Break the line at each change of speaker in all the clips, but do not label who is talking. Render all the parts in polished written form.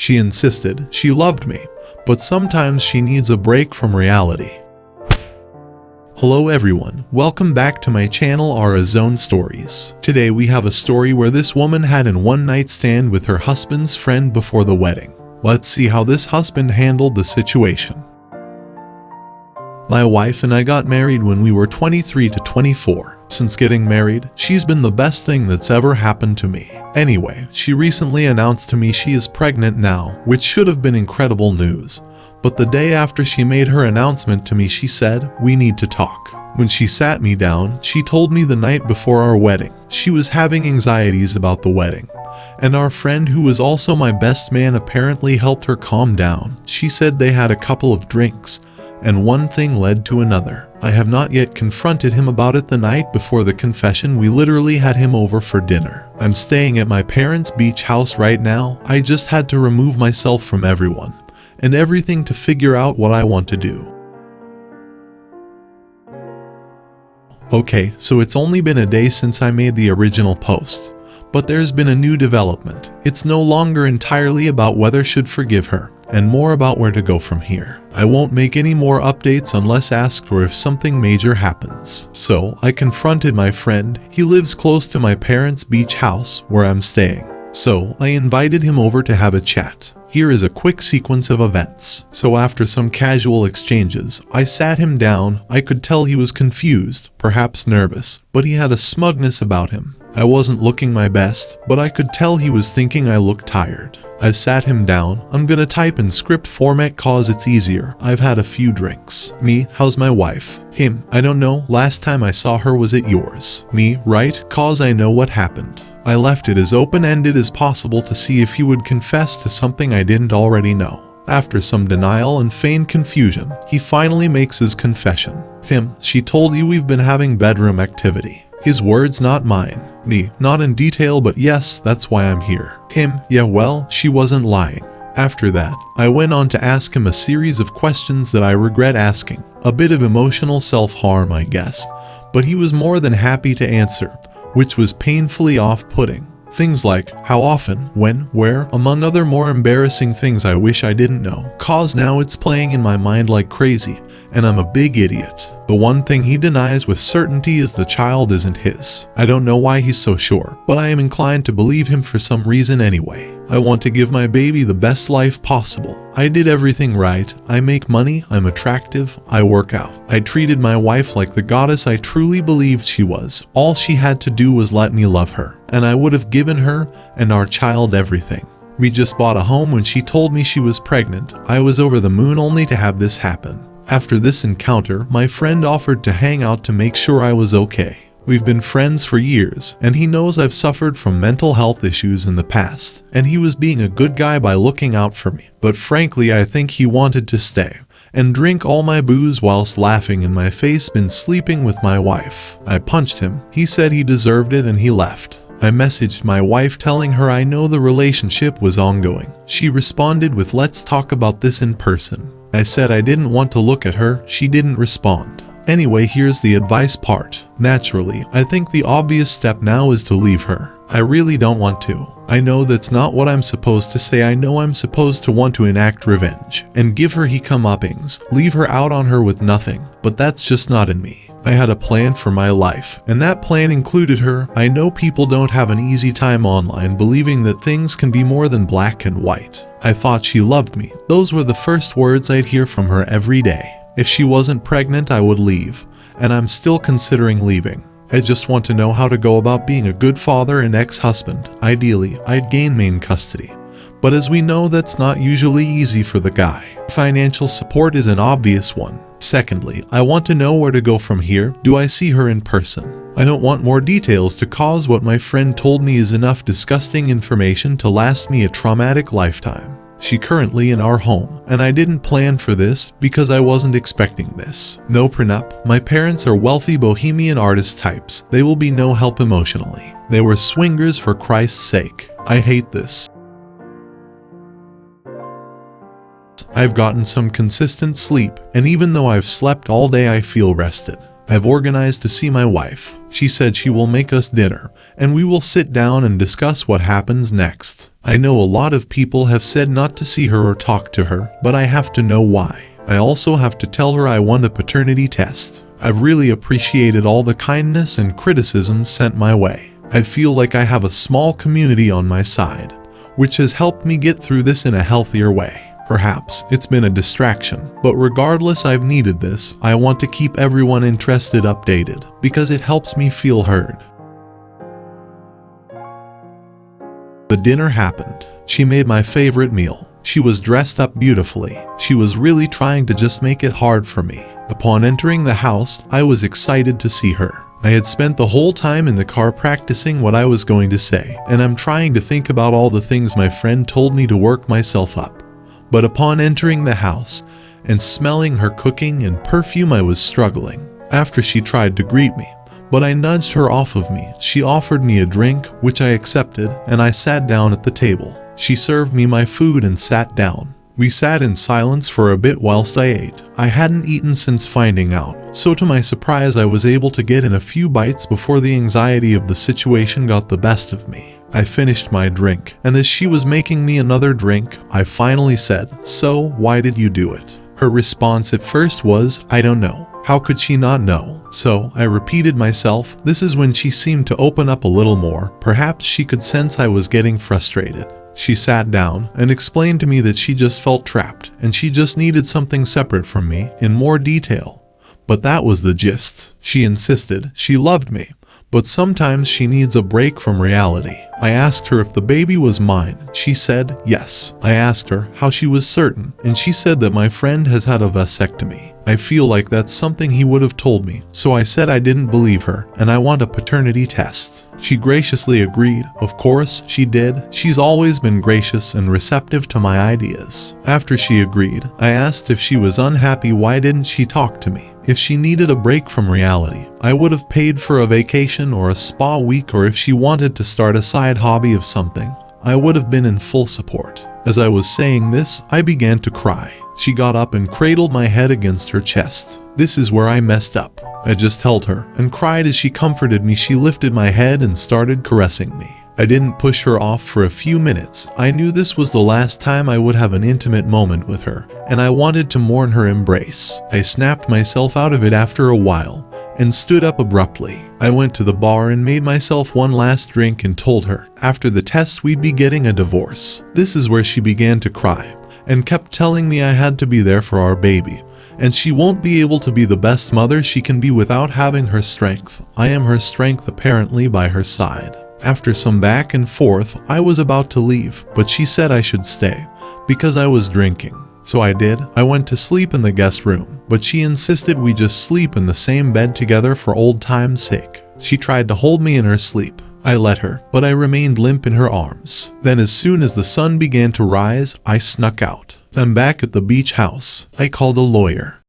She insisted she loved me, but sometimes she needs a break from reality. Hello everyone, welcome back to my channel Aura Zone Stories. Today we have a story where this woman had an one-night stand with her husband's friend before the wedding. Let's see how this husband handled the situation. My wife and I got married when we were 23 to 24. Since getting married, she's been the best thing that's ever happened to me. Anyway, she recently announced to me she is pregnant now, which should have been incredible news. But the day after she made her announcement to me, she said, "We need to talk." When she sat me down, she told me the night before our wedding, she was having anxieties about the wedding. And our friend, who was also my best man, apparently helped her calm down. She said they had a couple of drinks, and one thing led to another. I have not yet confronted him about it. The night before the confession, we literally had him over for dinner. I'm staying at my parents' beach house right now. I just had to remove myself from everyone and everything to figure out what I want to do. Okay, so it's only been a day since I made the original post, but there's been a new development. It's no longer entirely about whether I should forgive her, and more about where to go from here. I won't make any more updates unless asked or if something major happens. So, I confronted my friend. He lives close to my parents' beach house where I'm staying. So, I invited him over to have a chat. Here is a quick sequence of events. So after some casual exchanges, I sat him down. I could tell he was confused, perhaps nervous, but he had a smugness about him. I wasn't looking my best, but I could tell he was thinking I looked tired. I sat him down. I'm gonna type in script format cause it's easier. I've had a few drinks. Me, how's my wife? Him, I don't know, last time I saw her was at yours. Me, right, cause I know what happened. I left it as open-ended as possible to see if he would confess to something I didn't already know. After some denial and feigned confusion, he finally makes his confession. Him, she told you we've been having bedroom activity. His words, not mine. Me, not in detail, but yes, that's why I'm here. Him, yeah, well, she wasn't lying. After that, I went on to ask him a series of questions that I regret asking. A bit of emotional self-harm, I guess, but he was more than happy to answer, which was painfully off-putting. Things like how often, when, where, among other more embarrassing things I wish I didn't know. Cause now it's playing in my mind like crazy, and I'm a big idiot. The one thing he denies with certainty is the child isn't his. I don't know why he's so sure, but I am inclined to believe him for some reason anyway. I want to give my baby the best life possible. I did everything right. I make money, I'm attractive, I work out. I treated my wife like the goddess I truly believed she was. All she had to do was let me love her, and I would have given her and our child everything. We just bought a home when she told me she was pregnant. I was over the moon only to have this happen. After this encounter, my friend offered to hang out to make sure I was okay. We've been friends for years, and he knows I've suffered from mental health issues in the past, and he was being a good guy by looking out for me. But frankly, I think he wanted to stay and drink all my booze whilst laughing in my face, been sleeping with my wife. I punched him. He said he deserved it and he left. I messaged my wife telling her I know the relationship was ongoing. She responded with, "Let's talk about this in person." I said I didn't want to look at her. She didn't respond. Anyway, here's the advice part. Naturally, I think the obvious step now is to leave her. I really don't want to. I know that's not what I'm supposed to say. I know I'm supposed to want to enact revenge and give her comeuppings, leave her out on her with nothing, but that's just not in me. I had a plan for my life, and that plan included her. I know people don't have an easy time online believing that things can be more than black and white. I thought she loved me. Those were the first words I'd hear from her every day. If she wasn't pregnant, I would leave, and I'm still considering leaving. I just want to know how to go about being a good father and ex-husband. Ideally, I'd gain main custody. But as we know, that's not usually easy for the guy. Financial support is an obvious one. Secondly, I want to know where to go from here. Do I see her in person? I don't want more details to cause what my friend told me is enough disgusting information to last me a traumatic lifetime. She currently in our home, and I didn't plan for this because I wasn't expecting this. No prenup. My parents are wealthy bohemian artist types. They will be no help emotionally. They were swingers for Christ's sake. I hate this. I've gotten some consistent sleep, and even though I've slept all day, I feel rested. I've organized to see my wife. She said she will make us dinner, and we will sit down and discuss what happens next. I know a lot of people have said not to see her or talk to her, but I have to know why. I also have to tell her I want a paternity test. I've really appreciated all the kindness and criticism sent my way. I feel like I have a small community on my side, which has helped me get through this in a healthier way. Perhaps it's been a distraction, but regardless, I've needed this. I want to keep everyone interested updated because it helps me feel heard. The dinner happened. She made my favorite meal. She was dressed up beautifully. She was really trying to just make it hard for me. Upon entering the house, I was excited to see her. I had spent the whole time in the car practicing what I was going to say, and I'm trying to think about all the things my friend told me to work myself up. But upon entering the house and smelling her cooking and perfume, I was struggling. After she tried to greet me, but I nudged her off of me. She offered me a drink, which I accepted, and I sat down at the table. She served me my food and sat down. We sat in silence for a bit whilst I ate. I hadn't eaten since finding out, so to my surprise I was able to get in a few bites before the anxiety of the situation got the best of me. I finished my drink, and as she was making me another drink, I finally said, "So, why did you do it?" Her response at first was, "I don't know." How could she not know? So, I repeated myself. This is when she seemed to open up a little more. Perhaps she could sense I was getting frustrated. She sat down and explained to me that she just felt trapped, and she just needed something separate from me in more detail. But that was the gist. She insisted she loved me, but sometimes she needs a break from reality. I asked her if the baby was mine. She said yes. I asked her how she was certain, and she said that my friend has had a vasectomy. I feel like that's something he would have told me, so I said I didn't believe her, and I want a paternity test. She graciously agreed. Of course, she did. She's always been gracious and receptive to my ideas. After she agreed, I asked if she was unhappy, why didn't she talk to me? If she needed a break from reality, I would have paid for a vacation or a spa week, or if she wanted to start a side hobby of something, I would have been in full support. As I was saying this, I began to cry. She got up and cradled my head against her chest. This is where I messed up. I just held her and cried as she comforted me. She lifted my head and started caressing me. I didn't push her off for a few minutes. I knew this was the last time I would have an intimate moment with her, and I wanted to mourn her embrace. I snapped myself out of it after a while and stood up abruptly. I went to the bar and made myself one last drink and told her after the test we'd be getting a divorce. This is where she began to cry and kept telling me I had to be there for our baby, and she won't be able to be the best mother she can be without having her strength. I am her strength, apparently, by her side. After some back and forth, I was about to leave, but she said I should stay because I was drinking. So I did. I went to sleep in the guest room, but she insisted we just sleep in the same bed together for old time's sake. She tried to hold me in her sleep. I let her, but I remained limp in her arms. Then as soon as the sun began to rise, I snuck out. I'm back at the beach house. I called a lawyer.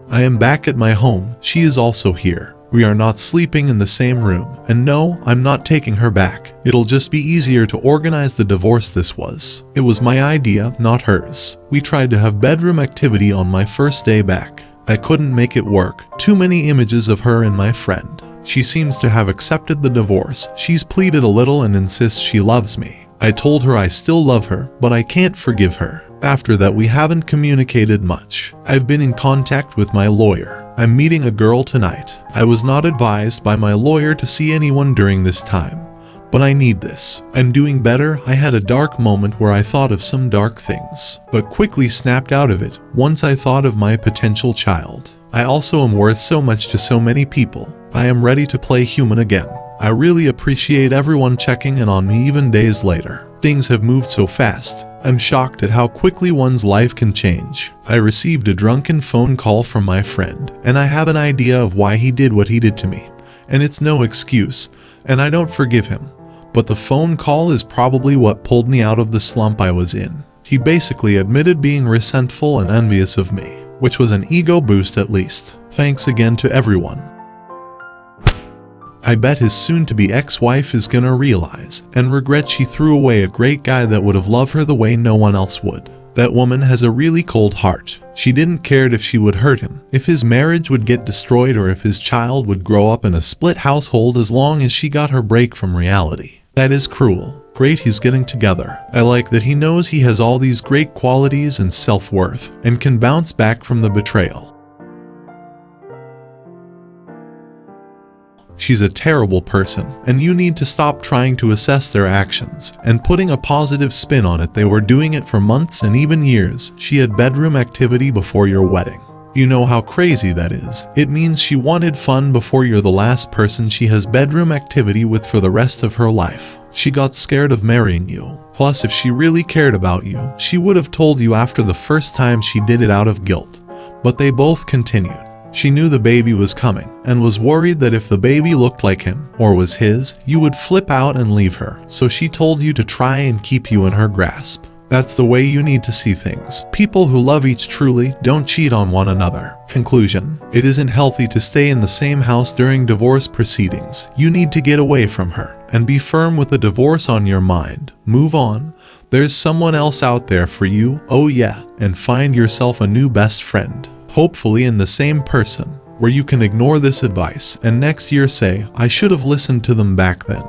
I am back at my home. She is also here. We are not sleeping in the same room, and no, I'm not taking her back. It'll just be easier to organize the divorce. This was. It was my idea, not hers. We tried to have bedroom activity on my first day back. I couldn't make it work. Too many images of her and my friend. She seems to have accepted the divorce. She's pleaded a little and insists she loves me. I told her I still love her, but I can't forgive her. After that, we haven't communicated much. I've been in contact with my lawyer. I'm meeting a girl tonight. I was not advised by my lawyer to see anyone during this time, but I need this. I'm doing better. I had a dark moment where I thought of some dark things, but quickly snapped out of it once I thought of my potential child. I also am worth so much to so many people. I am ready to play human again. I really appreciate everyone checking in on me even days later. Things have moved so fast. I'm shocked at how quickly one's life can change. I received a drunken phone call from my friend, and I have an idea of why he did what he did to me. And it's no excuse, and I don't forgive him. But the phone call is probably what pulled me out of the slump I was in. He basically admitted being resentful and envious of me, which was an ego boost at least. Thanks again to everyone. I bet his soon-to-be ex-wife is gonna realize and regret she threw away a great guy that would have loved her the way no one else would. That woman has a really cold heart. She didn't care if she would hurt him, if his marriage would get destroyed, or if his child would grow up in a split household, as long as she got her break from reality. That is cruel. Great, he's getting together. I like that he knows he has all these great qualities and self-worth, and can bounce back from the betrayal. She's a terrible person, and you need to stop trying to assess their actions and putting a positive spin on it. They were doing it for months and even years. She had bedroom activity before your wedding. You know how crazy that is. It means she wanted fun before you're the last person she has bedroom activity with for the rest of her life. She got scared of marrying you. Plus, if she really cared about you, she would have told you after the first time she did it out of guilt. But they both continued. She knew the baby was coming, and was worried that if the baby looked like him, or was his, you would flip out and leave her, so she told you to try and keep you in her grasp. That's the way you need to see things. People who love each truly don't cheat on one another. Conclusion: it isn't healthy to stay in the same house during divorce proceedings. You need to get away from her, and be firm with the divorce on your mind. Move on. There's someone else out there for you, oh yeah, and find yourself a new best friend. Hopefully in the same person, where you can ignore this advice and next year say, I should have listened to them back then,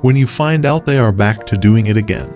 when you find out they are back to doing it again.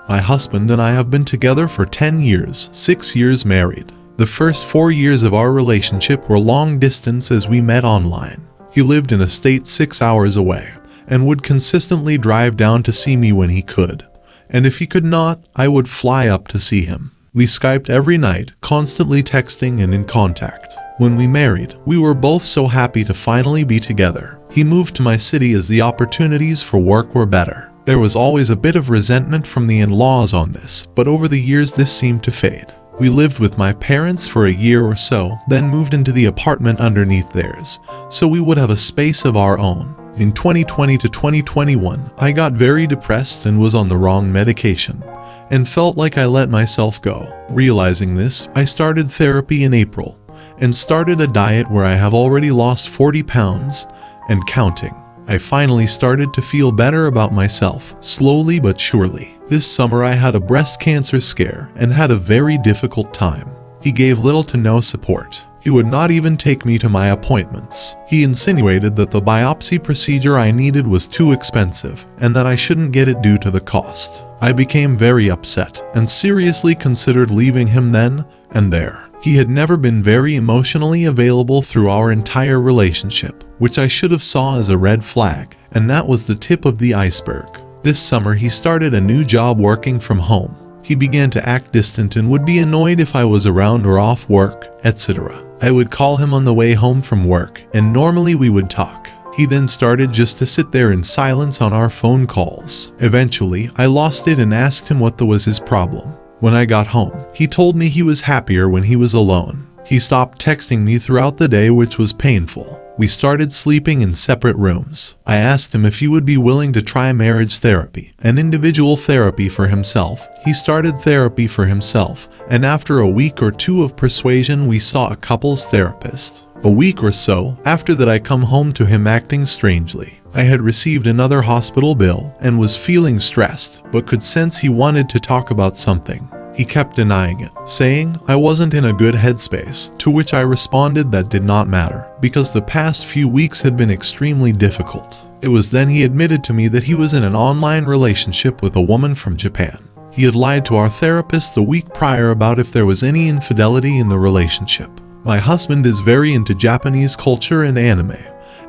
My husband and I have been together for 10 years, 6 years married. The first 4 years of our relationship were long distance as we met online. He lived in a state 6 hours away, and would consistently drive down to see me when he could. And if he could not, I would fly up to see him. We Skyped every night, constantly texting and in contact. When we married, we were both so happy to finally be together. He moved to my city as the opportunities for work were better. There was always a bit of resentment from the in-laws on this, but over the years this seemed to fade. We lived with my parents for a year or so, then moved into the apartment underneath theirs, so we would have a space of our own. In 2020 to 2021, I got very depressed and was on the wrong medication, and felt like I let myself go. Realizing this, I started therapy in April, and started a diet where I have already lost 40 pounds, and counting. I finally started to feel better about myself, slowly but surely. This summer I had a breast cancer scare, and had a very difficult time. He gave little to no support. He would not even take me to my appointments. He insinuated that the biopsy procedure I needed was too expensive, and that I shouldn't get it due to the cost. I became very upset, and seriously considered leaving him then and there. He had never been very emotionally available through our entire relationship, which I should have saw as a red flag, and that was the tip of the iceberg. This summer he started a new job working from home. He began to act distant and would be annoyed if I was around or off work, etc. I would call him on the way home from work, and normally we would talk. He then started just to sit there in silence on our phone calls. Eventually, I lost it and asked him what was his problem. When I got home, he told me he was happier when he was alone. He stopped texting me throughout the day, which was painful. We started sleeping in separate rooms. I asked him if he would be willing to try marriage therapy, an individual therapy for himself. He started therapy for himself, and after a week or two of persuasion we saw a couples therapist. A week or so after that I come home to him acting strangely. I had received another hospital bill and was feeling stressed, but could sense he wanted to talk about something. He kept denying it, saying I wasn't in a good headspace, to which I responded that did not matter, because the past few weeks had been extremely difficult. It was then he admitted to me that he was in an online relationship with a woman from Japan. He had lied to our therapist the week prior about if there was any infidelity in the relationship. My husband is very into Japanese culture and anime,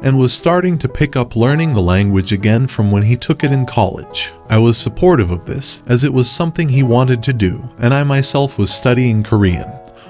and was starting to pick up learning the language again from when he took it in college. I was supportive of this, as it was something he wanted to do, and I myself was studying Korean,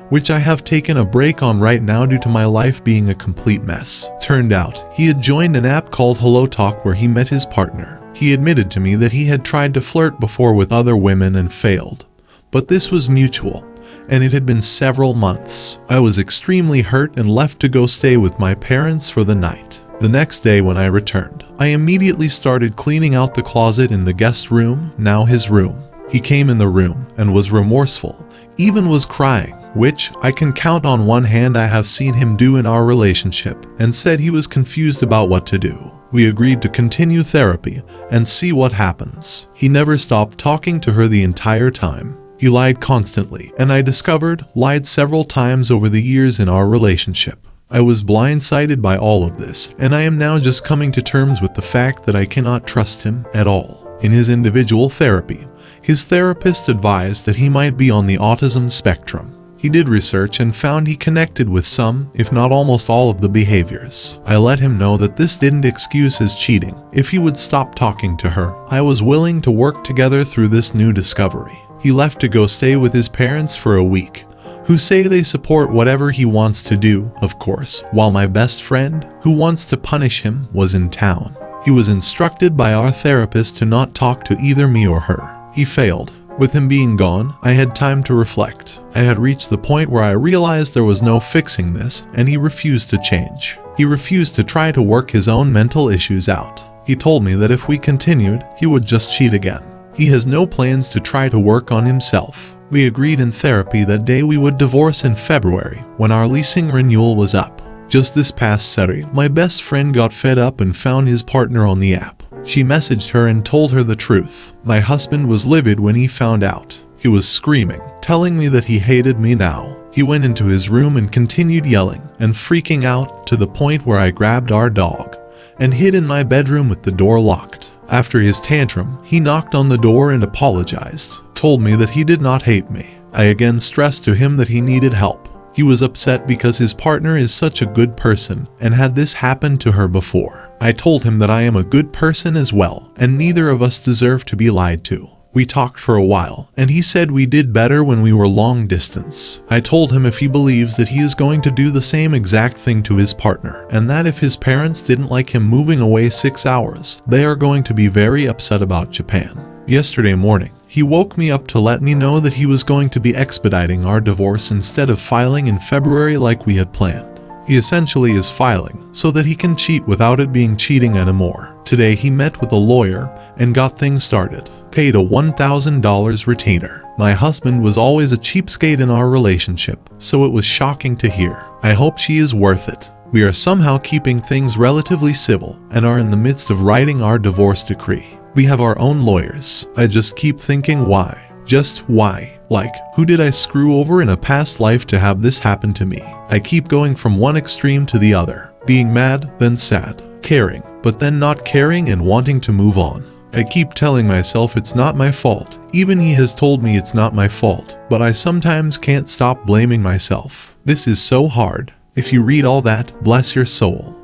which I have taken a break on right now due to my life being a complete mess. Turned out, he had joined an app called HelloTalk where he met his partner. He admitted to me that he had tried to flirt before with other women and failed, but this was mutual, and it had been several months. I was extremely hurt and left to go stay with my parents for the night. The next day when I returned, I immediately started cleaning out the closet in the guest room, now his room. He came in the room and was remorseful, even was crying, which I can count on one hand I have seen him do in our relationship, and said he was confused about what to do. We agreed to continue therapy and see what happens. He never stopped talking to her the entire time. He lied constantly, and I discovered lied several times over the years in our relationship. I was blindsided by all of this, and I am now just coming to terms with the fact that I cannot trust him at all. In his individual therapy, his therapist advised that he might be on the autism spectrum. He did research and found he connected with some, if not almost all of the behaviors. I let him know that this didn't excuse his cheating. If he would stop talking to her, I was willing to work together through this new discovery. He left to go stay with his parents for a week, who say they support whatever he wants to do, of course, while my best friend, who wants to punish him, was in town. He was instructed by our therapist to not talk to either me or her. He failed. With him being gone, I had time to reflect. I had reached the point where I realized there was no fixing this, and he refused to change. He refused to try to work his own mental issues out. He told me that if we continued, he would just cheat again. He has no plans to try to work on himself. We agreed in therapy that day we would divorce in February, when our leasing renewal was up. Just this past Saturday, my best friend got fed up and found his partner on the app. She messaged her and told her the truth. My husband was livid when he found out. He was screaming, telling me that he hated me now. He went into his room and continued yelling and freaking out to the point where I grabbed our dog and hid in my bedroom with the door locked. After his tantrum, he knocked on the door and apologized, told me that he did not hate me. I again stressed to him that he needed help. He was upset because his partner is such a good person and had this happen to her before. I told him that I am a good person as well, and neither of us deserve to be lied to. We talked for a while, and he said we did better when we were long distance. I told him if he believes that he is going to do the same exact thing to his partner, and that if his parents didn't like him moving away 6 hours, they are going to be very upset about Japan. Yesterday morning, he woke me up to let me know that he was going to be expediting our divorce instead of filing in February like we had planned. He essentially is filing so that he can cheat without it being cheating anymore. Today he met with a lawyer and got things started. Paid a $1,000 retainer. My husband was always a cheapskate in our relationship, so it was shocking to hear. I hope she is worth it. We are somehow keeping things relatively civil and are in the midst of writing our divorce decree. We have our own lawyers. I just keep thinking why? Just why? Like, who did I screw over in a past life to have this happen to me? I keep going from one extreme to the other. Being mad, then sad. Caring, but then not caring and wanting to move on. I keep telling myself it's not my fault. Even he has told me it's not my fault, but I sometimes can't stop blaming myself. This is so hard. If you read all that, bless your soul.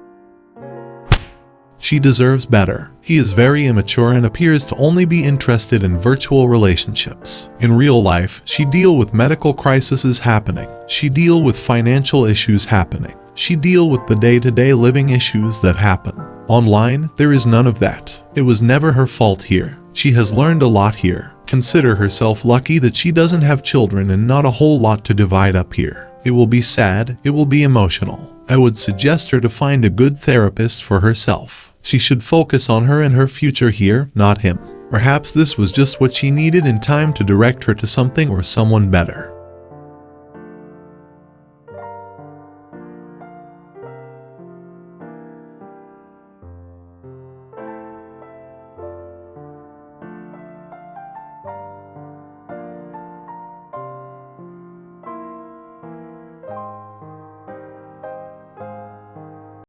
She deserves better. He is very immature and appears to only be interested in virtual relationships. In real life, she deal with medical crises happening. She deal with financial issues happening. She deal with the day-to-day living issues that happen. Online, there is none of that. It was never her fault here. She has learned a lot here. Consider herself lucky that she doesn't have children and not a whole lot to divide up here. It will be sad, it will be emotional. I would suggest her to find a good therapist for herself. She should focus on her and her future here, not him. Perhaps this was just what she needed in time to direct her to something or someone better.